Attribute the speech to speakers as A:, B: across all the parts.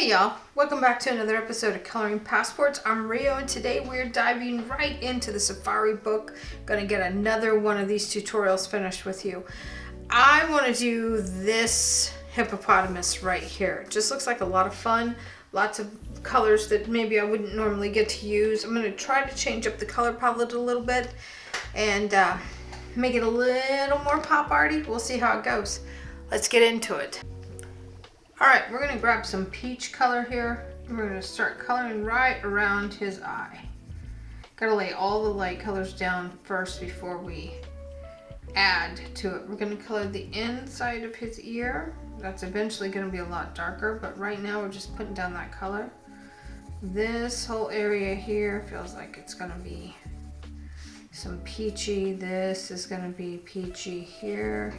A: Hey y'all, welcome back to another episode of Coloring Passports. I'm Rio and today we're diving right into the safari book. Gonna get another one of these tutorials finished with you. I want to do this hippopotamus right here. It just looks like a lot of fun. Lots of colors that maybe I wouldn't normally get to use. I'm gonna try to change up the color palette a little bit and make it a little more pop arty. We'll see how it goes. Let's get into it. All right, we're gonna grab some peach color here. We're gonna start coloring right around his eye. Gotta lay all the light colors down first before we add to it. We're gonna color the inside of his ear. That's eventually gonna be a lot darker, but right now we're just putting down that color. This whole area here feels like it's gonna be some peachy. This is gonna be peachy here.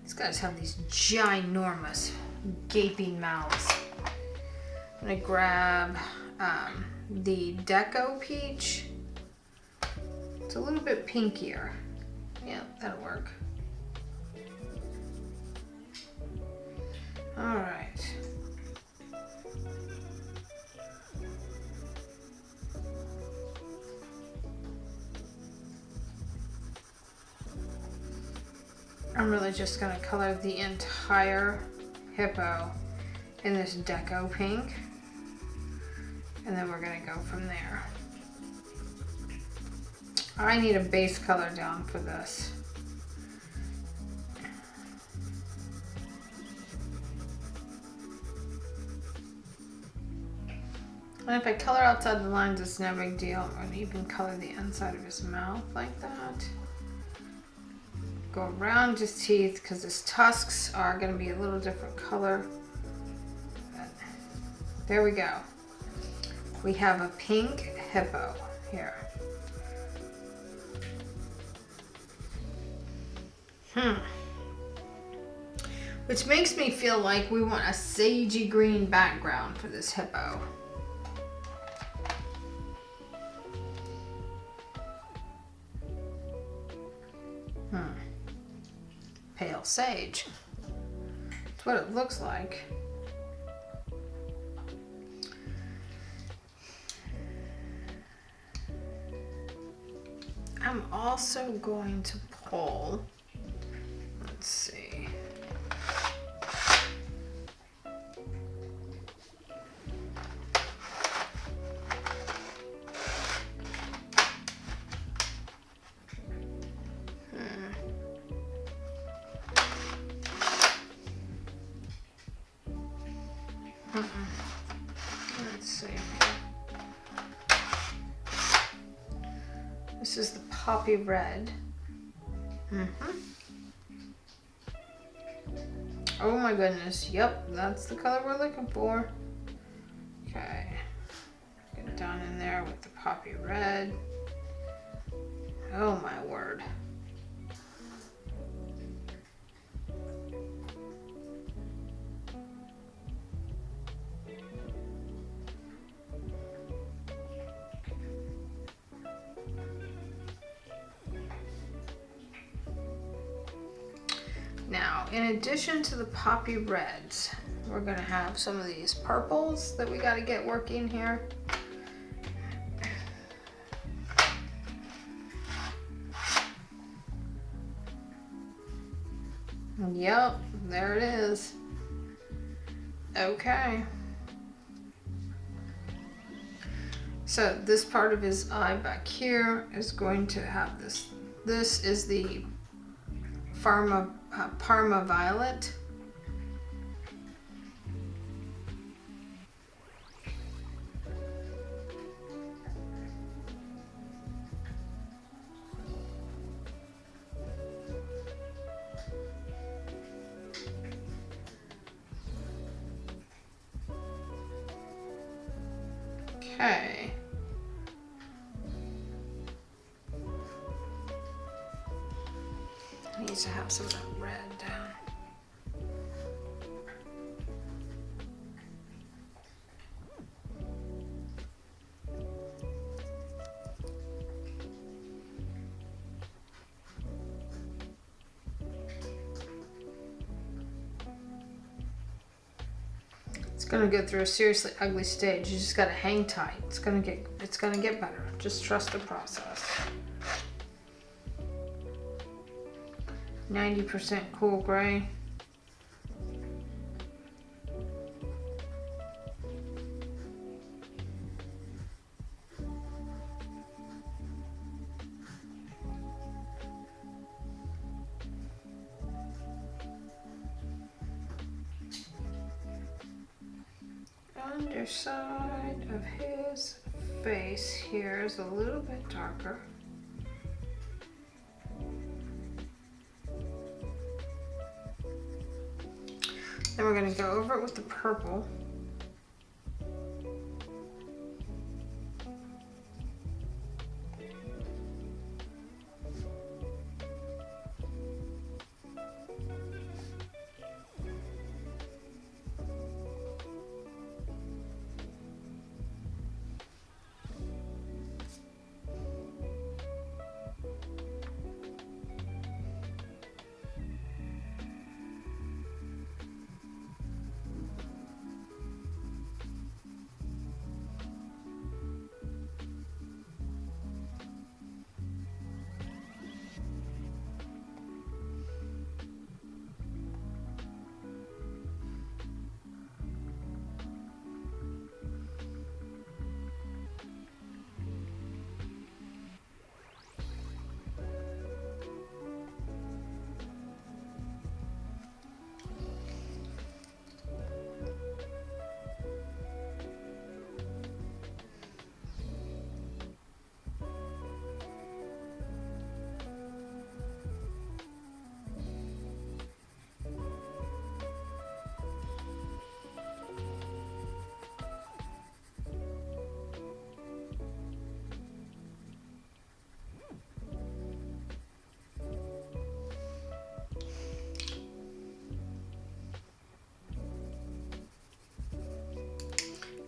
A: These guys have these ginormous gaping mouths. I'm gonna grab the Deco Peach. It's a little bit pinkier. Yeah, that'll work. All right. I'm really just going to color the entire hippo in this Deco pink, and then we're going to go from there. I need a base color down for this. And if I color outside the lines, it's no big deal. I'm going to even color the inside of his mouth like that. Go around his teeth because his tusks are going to be a little different color. But there we go. We have a pink hippo here. Which makes me feel like we want a sagey green background for this hippo. Pale sage. That's what it looks like. I'm also going to pull, let's see. Let's see. This is the poppy red. Oh my goodness. Yep, that's the color we're looking for. Okay. Get down in there with the poppy red. Oh my word. Now, in addition to the poppy reds, we're gonna have some of these purples that we gotta get working here. Yep, there it is. Okay. So this part of his eye back here is going to have this. This is the Parma Violet. Okay. Needs to have some of that red down. gonna go through a seriously ugly stage. You just gotta hang tight. It's gonna get better. Just trust the process. 90% cool gray. Underside of his face here is a little bit darker. Then we're going to go over it with the purple.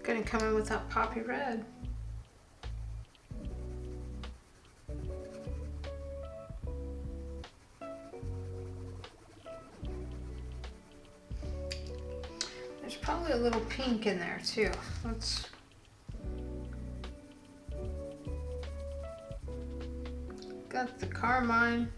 A: Gonna come in with that poppy red. There's probably a little pink in there too. Let's got the carmine.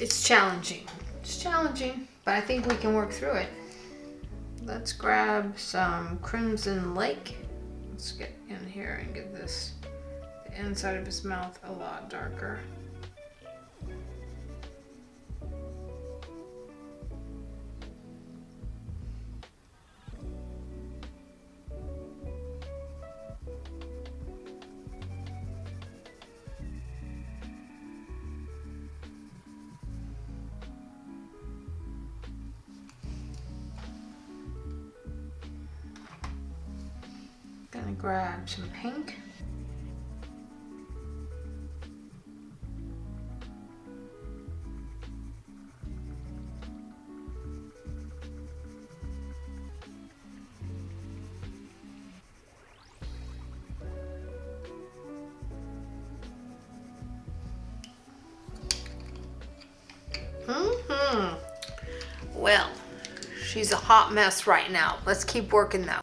A: It's challenging. It's challenging, but I think we can work through it. Let's grab some Crimson Lake. Let's get in here and get this, the inside of his mouth a lot darker. Gonna grab some pink. Well, she's a hot mess right now. Let's keep working though.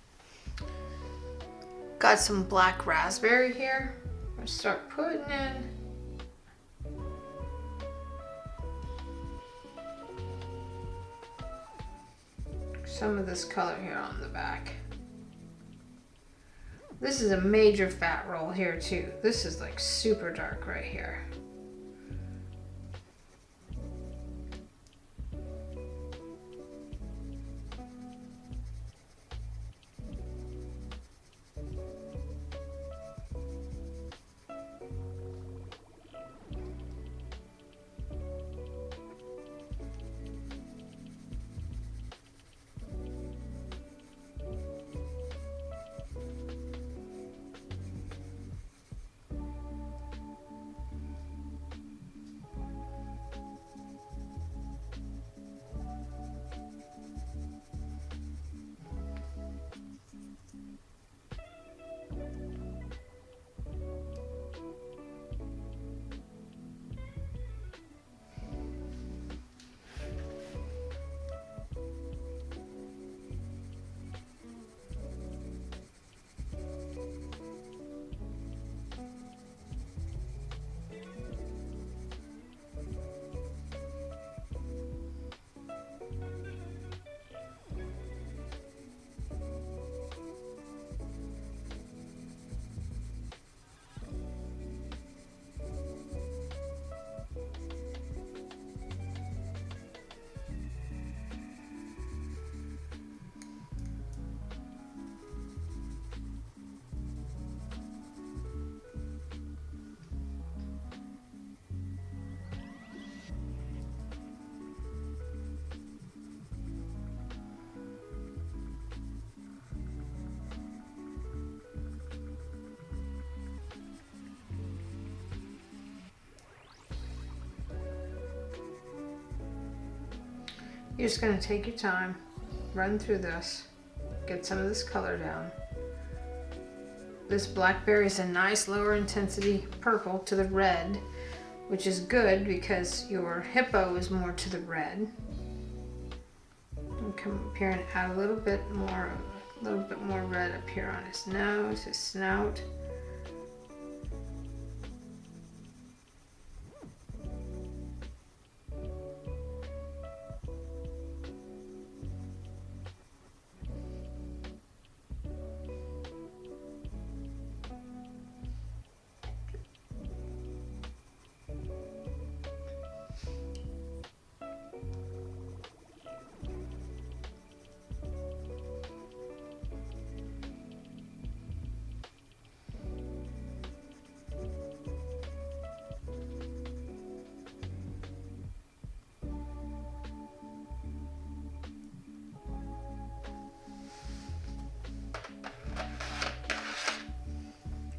A: Got some black raspberry here. I'm gonna start putting in some of this color here on the back. This is a major fat roll here too. This is like super dark right here. You're just going to take your time, run through this, get some of this color down. This blackberry is a nice lower intensity purple to the red, which is good because your hippo is more to the red. And come up here and add a little bit more red up here on his nose, his snout.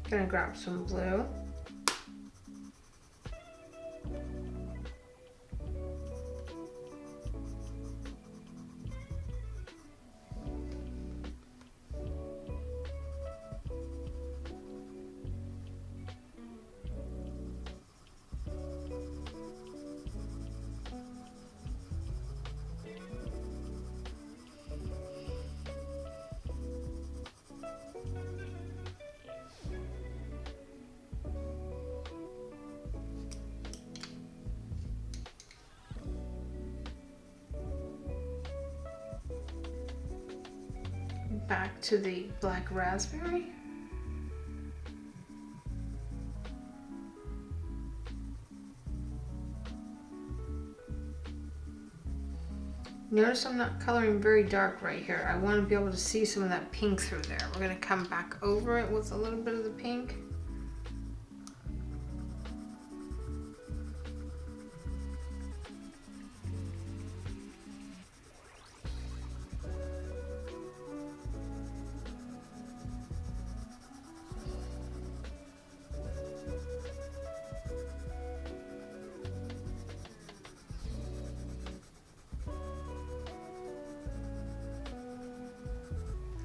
A: Gonna grab some blue. Back to the black raspberry. Notice I'm not coloring very dark right here. I want to be able to see some of that pink through there. We're going to come back over it with a little bit of the pink.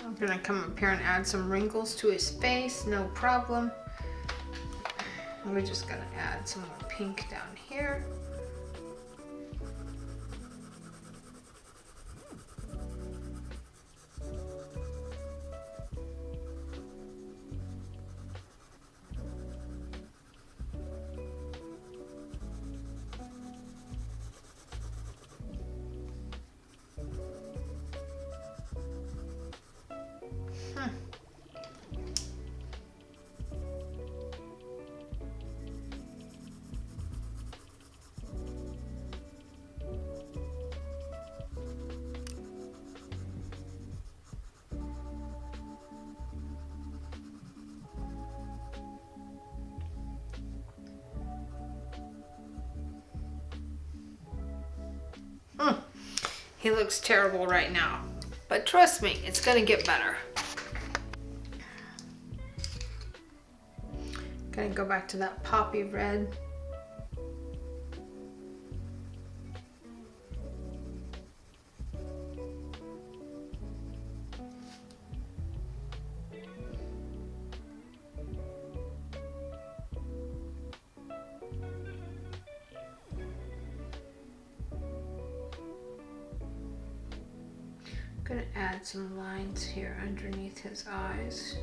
A: I'm gonna come up here and add some wrinkles to his face, no problem. And we're just gonna add some more pink down here. He looks terrible right now, but trust me, it's gonna get better. Gonna go back to that poppy red. I'm gonna add some lines here underneath his eyes.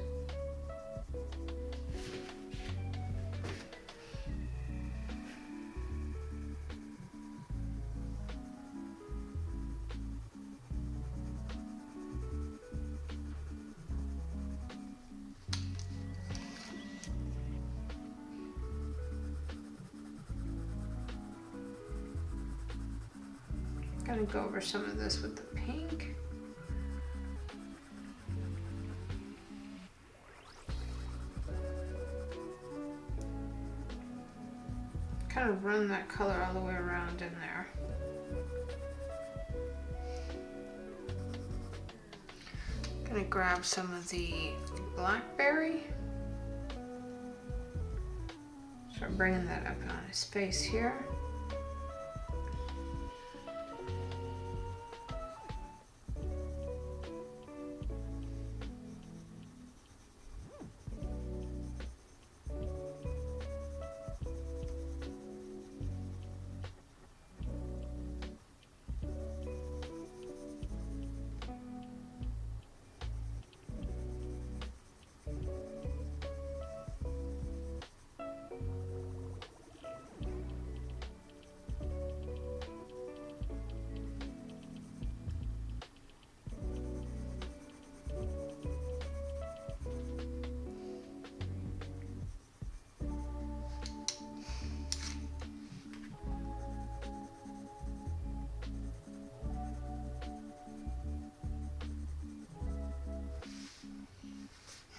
A: Gonna go over some of this with the pink. Kind of run that color all the way around in there. Gonna grab some of the blackberry. Start bringing that up on his face here.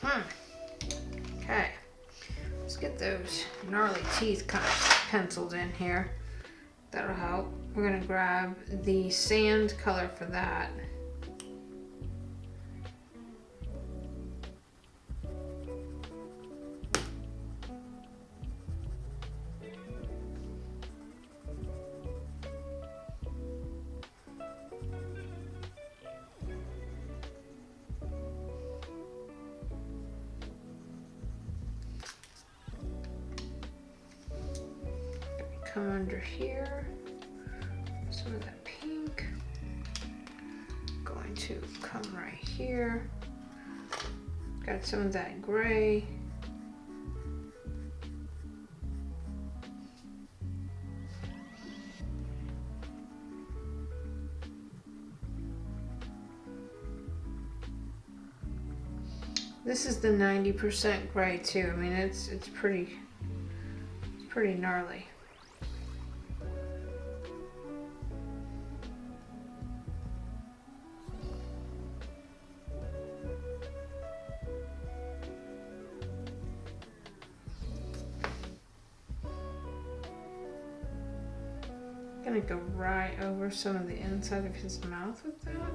A: Okay, let's get those gnarly teeth kind of penciled in here. That'll help. We're gonna grab the sand color for that. Come under here, some of that pink. Going to come right here. Got some of that gray. This is the 90% gray too. I mean, it's pretty gnarly. Gonna go right over some of the inside of his mouth with that.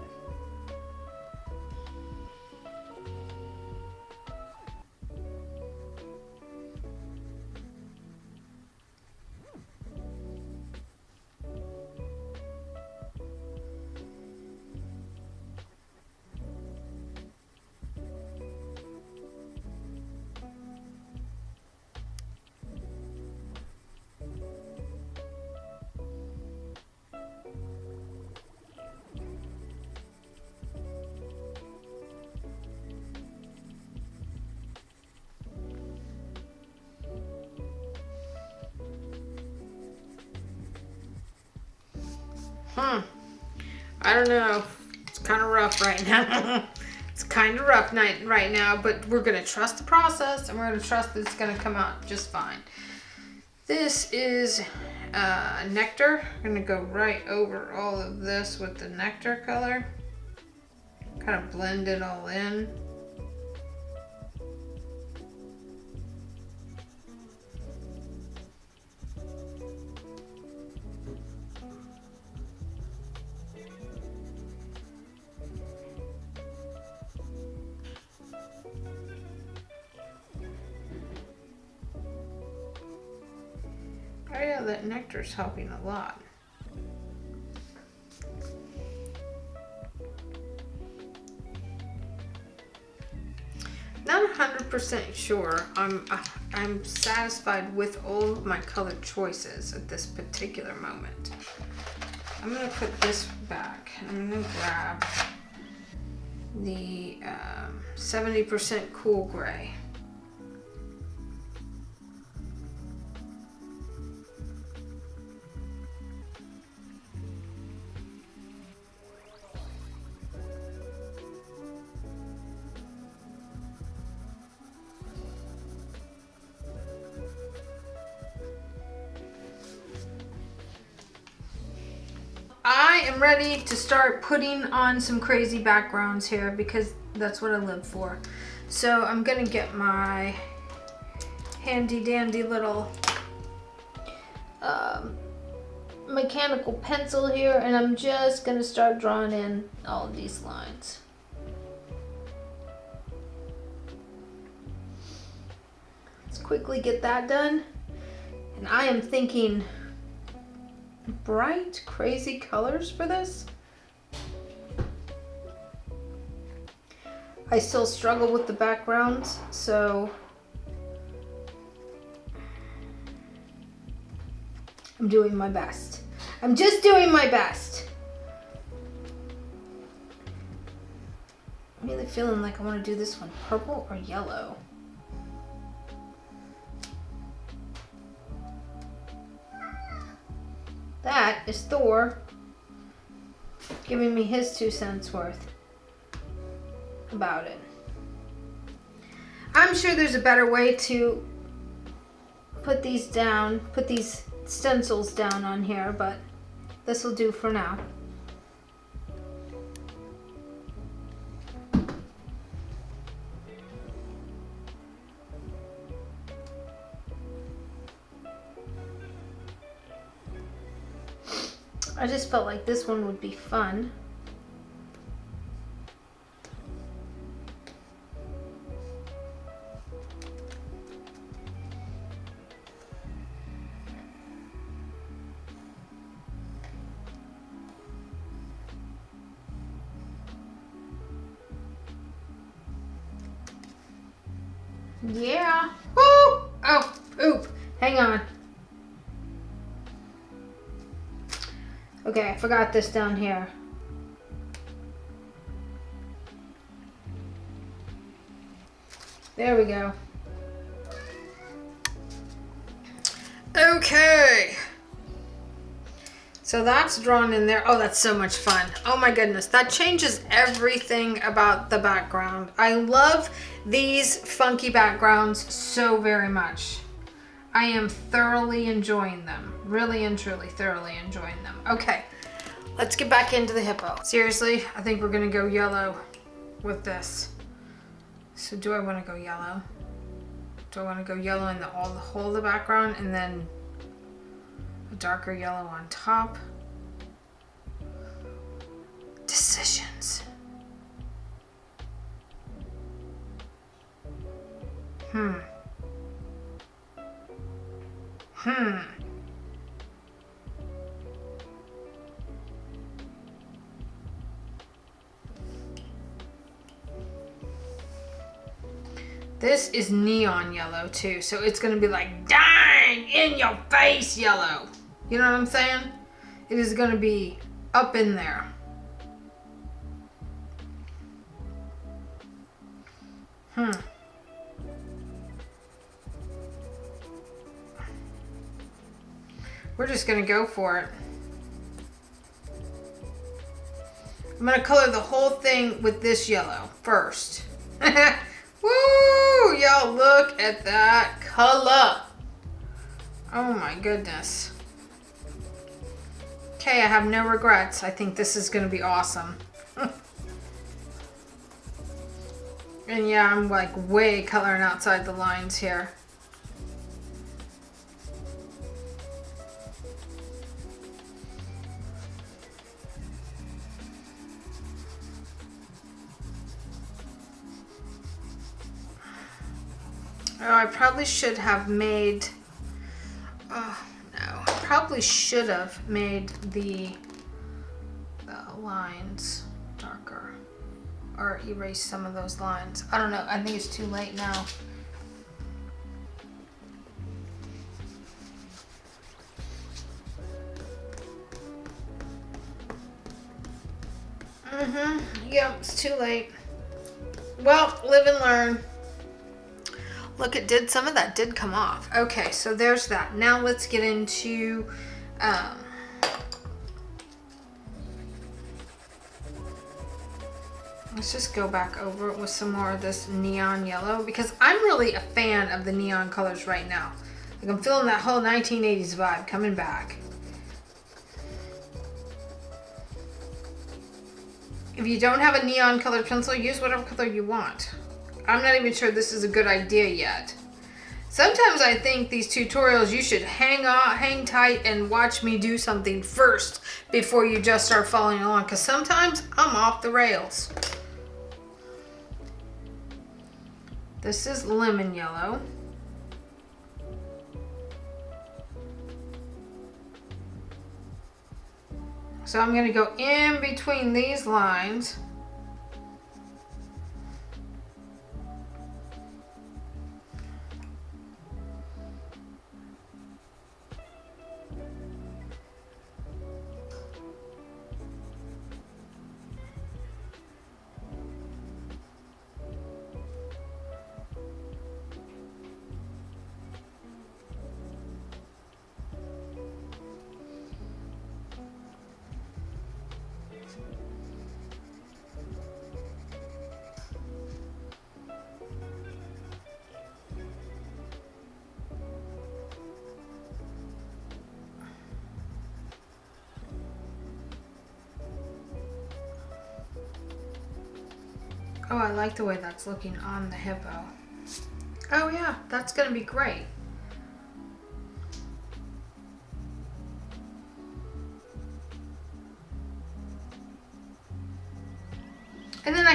A: I don't know. It's kind of rough right now. It's kind of rough right now, but we're going to trust the process and we're going to trust that it's going to come out just fine. This is nectar. I'm going to go right over all of this with the nectar color. Kind of blend it all in. Oh yeah, that nectar's helping a lot. Not 100% sure I'm satisfied with all of my color choices at this particular moment. I'm gonna put this back. I'm gonna grab the 70% cool gray. I am ready to start putting on some crazy backgrounds here because that's what I live for. So I'm gonna get my handy dandy little mechanical pencil here, and I'm just gonna start drawing in all of these lines. Let's quickly get that done. And I am thinking bright, crazy colors for this. I still struggle with the backgrounds, so I'm doing my best. I'm just doing my best. I'm really feeling like I want to do this one purple or yellow. That is Thor giving me his 2 cents worth about it. I'm sure there's a better way to put these down, put these stencils down on here, but this will do for now. I just felt like this one would be fun. Yeah. Woo! Oh, poop. Hang on. Okay, I forgot this down here. There we go. Okay. So that's drawn in there. Oh, that's so much fun. Oh my goodness. That changes everything about the background. I love these funky backgrounds so very much. I am thoroughly enjoying them. Really and truly thoroughly enjoying them. Okay, let's get back into the hippo. Seriously, I think we're gonna go yellow with this. So do I wanna go yellow? Do I wanna go yellow in the whole of the background and then a darker yellow on top? Decisions. This is neon yellow too, so it's gonna be like, dang, in your face yellow. You know what I'm saying? It is gonna be up in there. We're just gonna go for it. I'm gonna color the whole thing with this yellow first. Woo! Y'all look at that color. Oh my goodness. Okay, I have no regrets. I think this is gonna be awesome. And yeah, I'm like way coloring outside the lines here. Oh, I probably should have made, oh no, I probably should have made the lines darker or erase some of those lines. I don't know, I think it's too late now. Yep, it's too late. Well, live and learn. Look, some of that did come off. Okay, so there's that. Now let's get into, let's just go back over it with some more of this neon yellow because I'm really a fan of the neon colors right now. Like I'm feeling that whole 1980s vibe coming back. If you don't have a neon colored pencil, use whatever color you want. I'm not even sure this is a good idea yet. Sometimes I think these tutorials, you should hang tight and watch me do something first before you just start following along, because sometimes I'm off the rails. This is lemon yellow. So I'm going to go in between these lines. Oh, I like the way that's looking on the hippo. Oh yeah, that's gonna be great.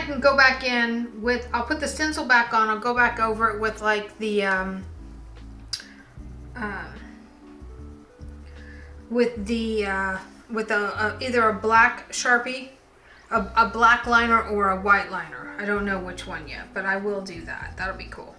A: can go back in with, I'll put the stencil back on, I'll go back over it with like the, either a black Sharpie, a black liner or a white liner. I don't know which one yet, but I will do that. That'll be cool.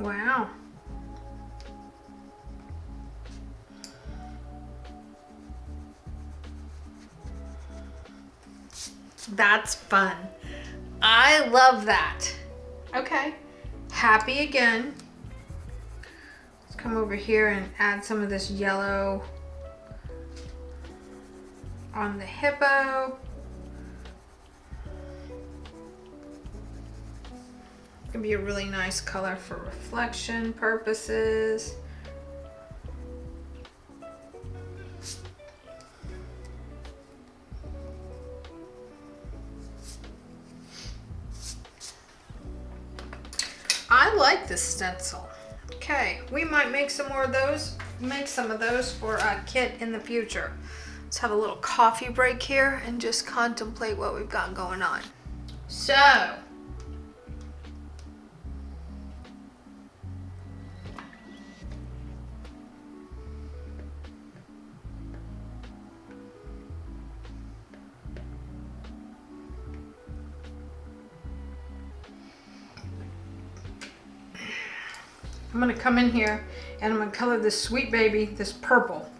A: Wow. That's fun. I love that. Okay. Happy again. Let's come over here and add some of this yellow on the hippo. It can be a really nice color for reflection purposes. I like this stencil. Okay, we might make some more of those, make some of those for a kit in the future. Let's have a little coffee break here and just contemplate what we've got going on. So, I'm gonna come in here and I'm gonna color this sweet baby, this purple.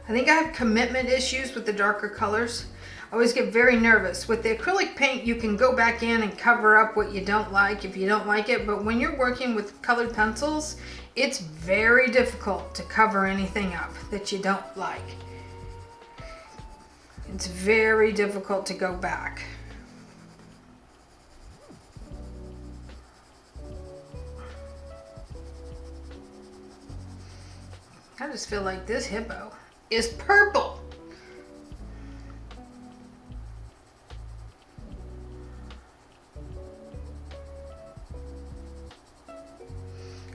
A: I think I have commitment issues with the darker colors. I always get very nervous. With the acrylic paint, you can go back in and cover up what you don't like if you don't like it, but when you're working with colored pencils, it's very difficult to cover anything up that you don't like. It's very difficult to go back. I just feel like this hippo is purple.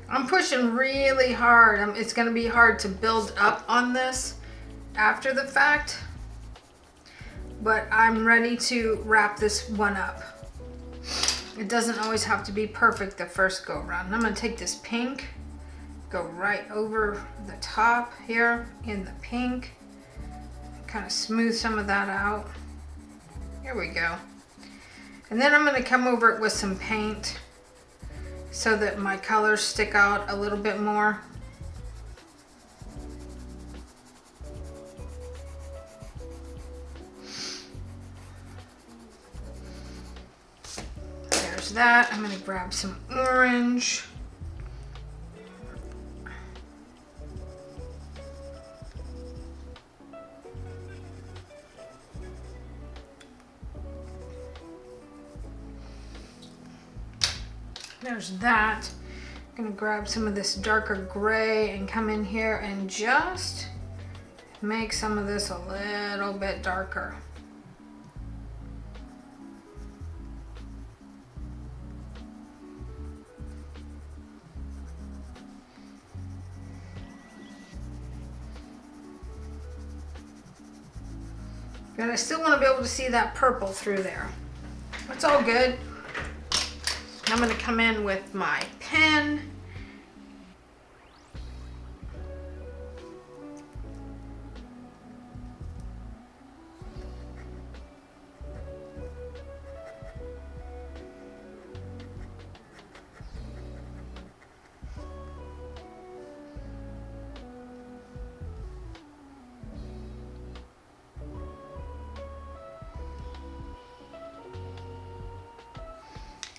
A: I'm pushing really hard. It's going to be hard to build up on this after the fact, but I'm ready to wrap this one up. It doesn't always have to be perfect the first go around. I'm going to take this pink, go right over the top here in the pink, kind of smooth some of that out. Here we go. And then I'm going to come over it with some paint so that my colors stick out a little bit more. There's that. I'm going to grab some orange. There's that. I'm gonna grab some of this darker gray and come in here and just make some of this a little bit darker. But I still want to be able to see that purple through there. It's all good. I'm going to come in with my pen.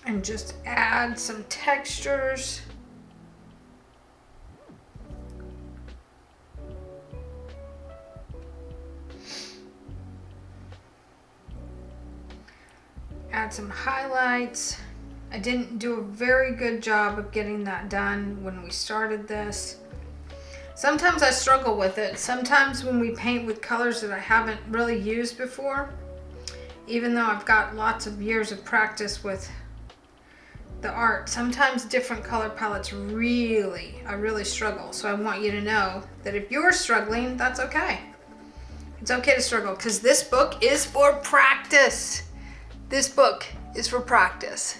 A: and just add some textures. Add some highlights. I didn't do a very good job of getting that done when we started this. Sometimes I struggle with it. Sometimes when we paint with colors that I haven't really used before, even though I've got lots of years of practice with the art, sometimes different color palettes I really struggle. So I want you to know that if you're struggling, that's okay. It's okay to struggle because this book is for practice. This book is for practice.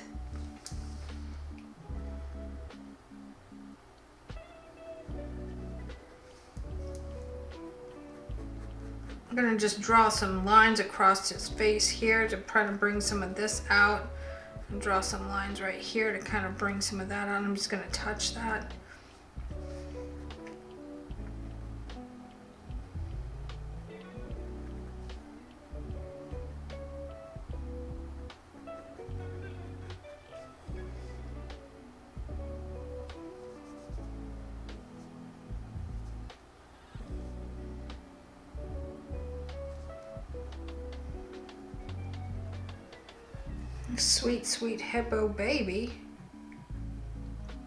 A: I'm going to just draw some lines across his face here to try to bring some of this out. And draw some lines right here to kind of bring some of that out. I'm just going to touch that. Sweet, sweet hippo baby.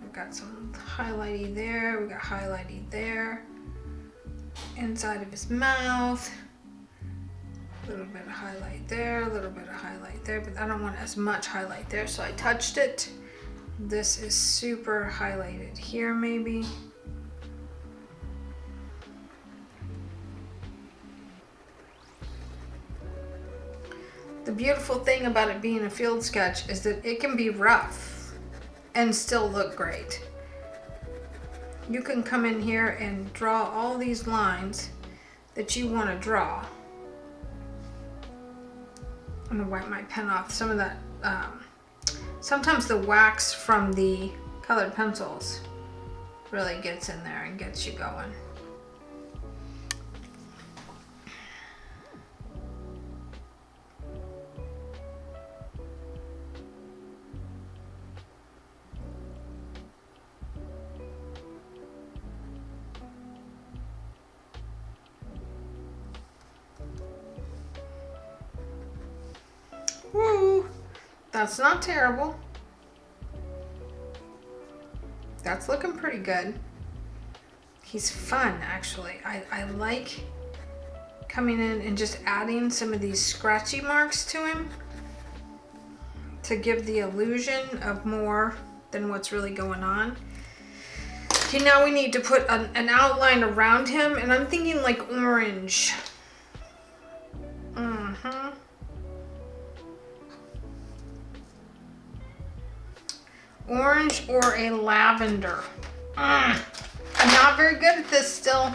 A: We've got some highlighty there. We got highlighty there. Inside of his mouth. A little bit of highlight there, a little bit of highlight there, but I don't want as much highlight there, so I touched it. This is super highlighted here maybe. The beautiful thing about it being a field sketch is that it can be rough and still look great. You can come in here and draw all these lines that you want to draw. I'm going to wipe my pen off. Some of that, sometimes the wax from the colored pencils really gets in there and gets you going. Woo! That's not terrible. That's looking pretty good. He's fun, actually. I like coming in and just adding some of these scratchy marks to him to give the illusion of more than what's really going on. Okay, now we need to put an outline around him, and I'm thinking like orange. Orange or a lavender. I'm not very good at this still.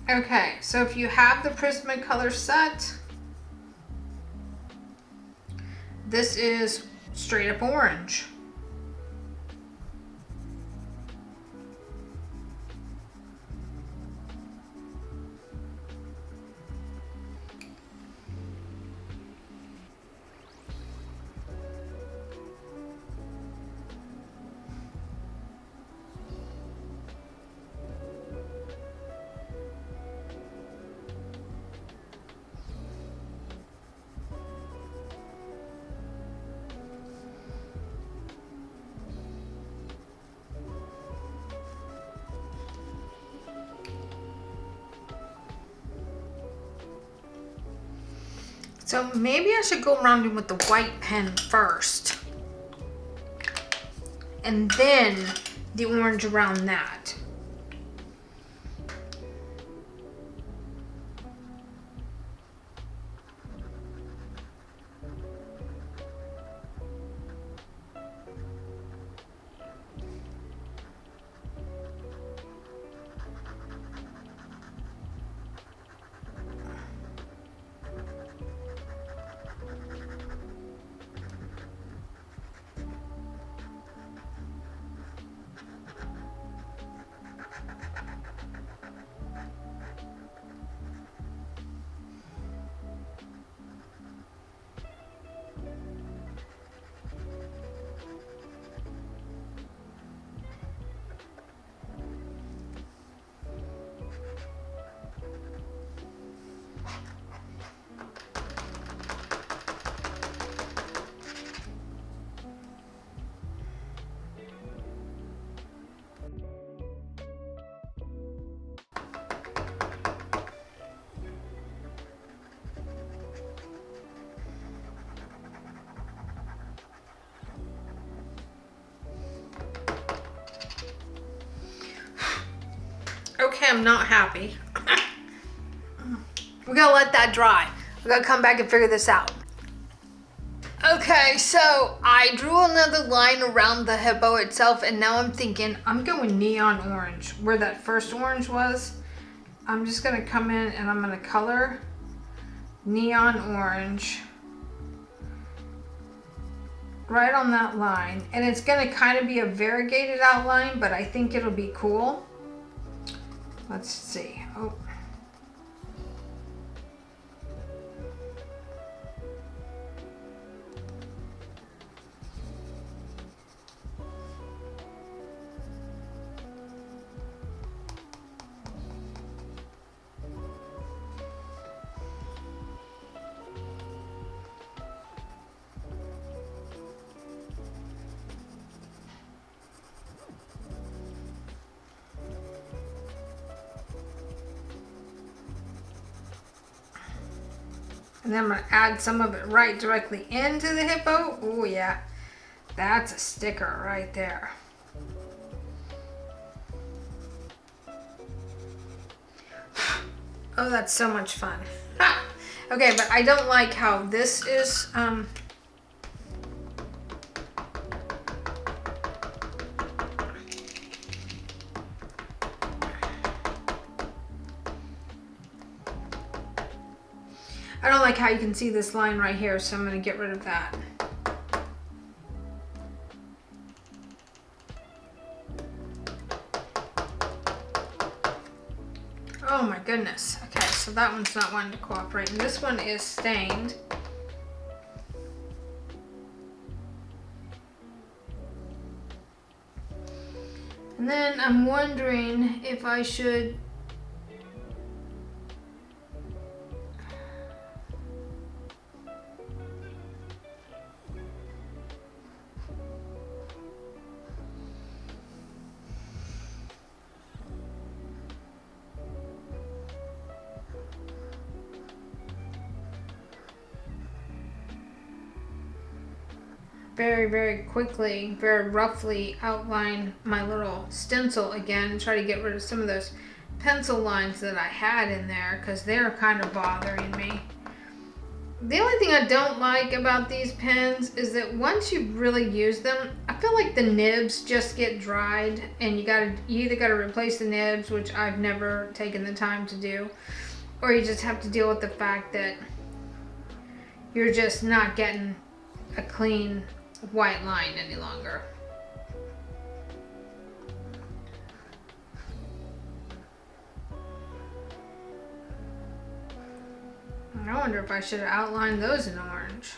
A: Okay, so if you have the Prismacolor set, this is straight up orange. So maybe I should go around him with the white pen first, and then the orange around that. am not happy. We're gonna let that dry. We're gonna come back and figure this out. Okay, so I drew another line around the hippo itself, and now I'm thinking I'm going neon orange where that first orange was. I'm just gonna come in and I'm gonna color neon orange right on that line, and it's gonna kind of be a variegated outline, but I think it'll be cool. Let's see. Oh. And then I'm going to add some of it right directly into the hippo. Oh yeah, that's a sticker right there. Oh, that's so much fun. Okay, but I don't like how this is, I don't like how you can see this line right here, so I'm going to get rid of that. Oh my goodness. Okay, so that one's not wanting to cooperate, and this one is stained. And then I'm wondering if I should very quickly, very roughly outline my little stencil again and try to get rid of some of those pencil lines that I had in there, because they're kind of bothering me. The only thing I don't like about these pens is that once you really use them, I feel like the nibs just get dried, and you either gotta replace the nibs, which I've never taken the time to do, or you just have to deal with the fact that you're just not getting a clean white line any longer. I wonder if I should have outlined those in orange.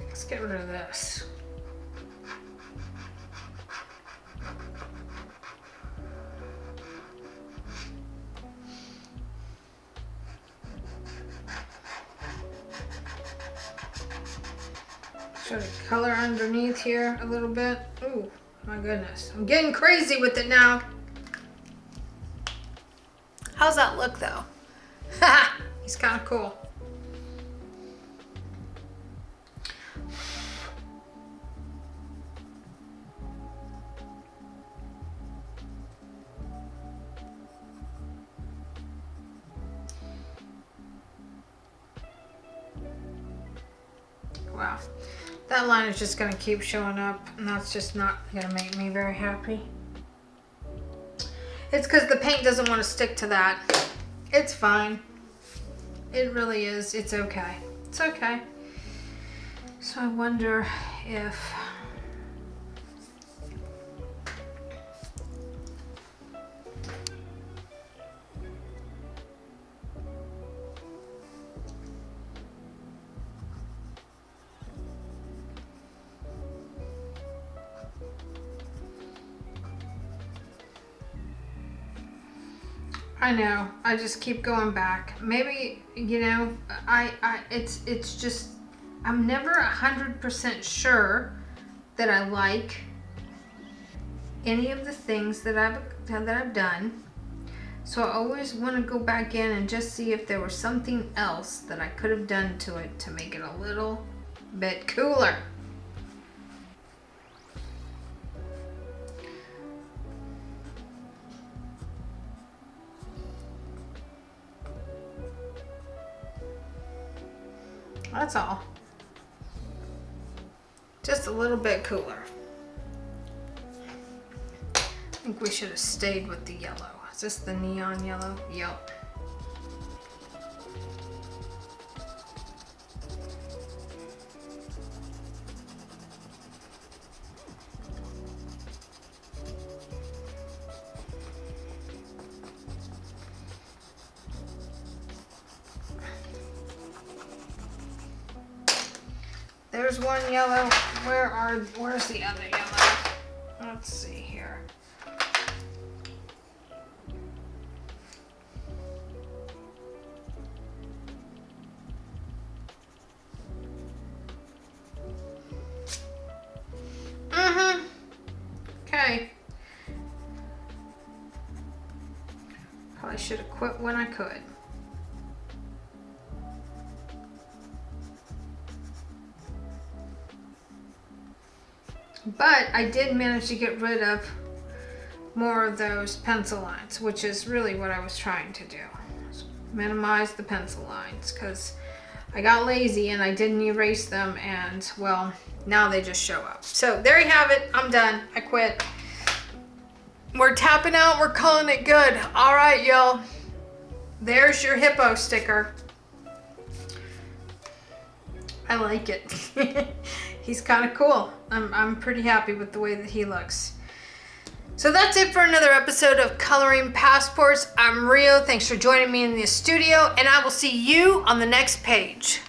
A: Let's get rid of this. Show the color underneath here a little bit. Ooh, my goodness. I'm getting crazy with it now. How's that look though? Haha, he's kind of cool. Wow. That line is just going to keep showing up, and that's just not going to make me very happy. It's because the paint doesn't want to stick to that. It's fine. It really is. It's okay. It's okay. So I wonder if... I know. I just keep going back. Maybe, you know, it's just, I'm never 100% sure that I like any of the things that I've done. So I always want to go back in and just see if there was something else that I could have done to it to make it a little bit cooler. That's all. Just a little bit cooler. I think we should have stayed with the yellow. Is this the neon yellow? Yep. There's one yellow. Where's the other yellow? Let's see here. Okay. Probably should have quit when I could. But I did manage to get rid of more of those pencil lines, which is really what I was trying to do. Minimize the pencil lines, because I got lazy and I didn't erase them, and well, now they just show up. So there you have it. I'm done. I quit. We're tapping out. We're calling it good. All right, y'all. There's your hippo sticker. I like it. He's kind of cool. I'm pretty happy with the way that he looks. So that's it for another episode of Coloring Passports. I'm Rio. Thanks for joining me in the studio, and I will see you on the next page.